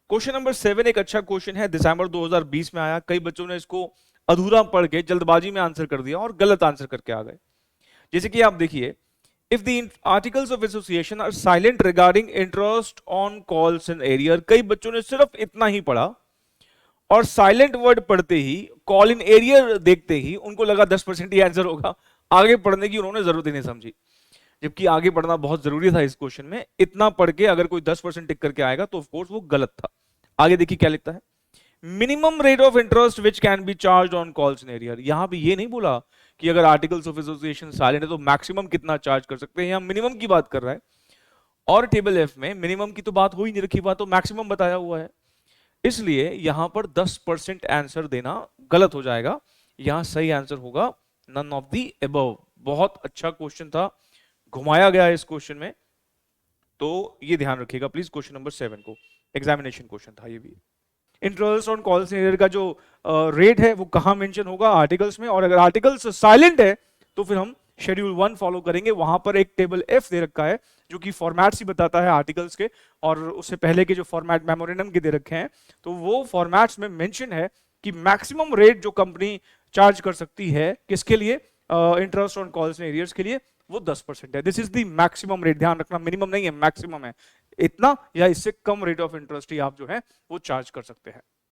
Question number 7 एक अच्छा question है, दिसंबर 2020 में आया। कई बच्चों ने इसको अधूरा पढ़ के जल्दबाजी में आंसर कर दिया और गलत आंसर करके आ गए। जैसे कि आप देखिए, if the articles of association are silent regarding interest on calls in arrear. कई बच्चों ने सिर्फ इतना ही पढ़ा और साइलेंट वर्ड पढ़ते ही, कॉल इन एरियर देखते ही उनको लगा 10% ही आंसर होगा। आगे पढ़ने की उन्होंने जरूरत ही नहीं समझी, जबकि आगे पढ़ना बहुत जरूरी था इस क्वेश्चन में। इतना पढ़ के अगर कोई 10% टिक करके आएगा तो ऑफकोर्स वो गलत था। आगे देखिए क्या लिखता है, minimum rate of interest which can be charge on calls in arrear. यहां पे ये नहीं बोला कि अगर आर्टिकल्स ऑफ एसोसिएशन साइलेंट है तो मैक्सिमम कितना चार्ज कर सकते हैं, यहां मिनिमम की बात कर रहा है। और टेबल एफ में मिनिमम की तो बात हो ही नहीं रखी, बात तो मैक्सिमम बताया हुआ है। इसलिए यहां पर 10% आंसर देना गलत हो जाएगा। यहां सही आंसर होगा नन ऑफ दी अबव। बहुत अच्छा क्वेश्चन था, घुमाया गया है इस क्वेश्चन में, तो ये ध्यान रखिएगा प्लीज। क्वेश्चन नंबर 7 को एग्जामिनेशन क्वेश्चन था ये भी। Interest on calls in arrear का जो रेट है वो कहां मेंशन होगा, आर्टिकल्स में। और अगर आर्टिकल्स साइलेंट है तो फिर हम शेड्यूल 1 फॉलो करेंगे। वहां पर एक टेबल एफ दे रखा है जो कि फॉर्मेट्स ही बताता है आर्टिकल्स के, और उससे पहले के जो फॉर्मेट मेमोरेंडम के दे रखे हैं, तो वो फॉर्मेट्स में मेंशन है कि मैक्सिमम रेट जो कंपनी चार्ज कर सकती है किसके लिए, interest on calls in arrears के लिए, वो 10% है। This is the maximum rate, ध्यान रखना, मिनिमम नहीं है, मैक्सिमम है। इतना या इससे कम रेट ऑफ इंटरेस्ट ही आप जो है वो चार्ज कर सकते हैं।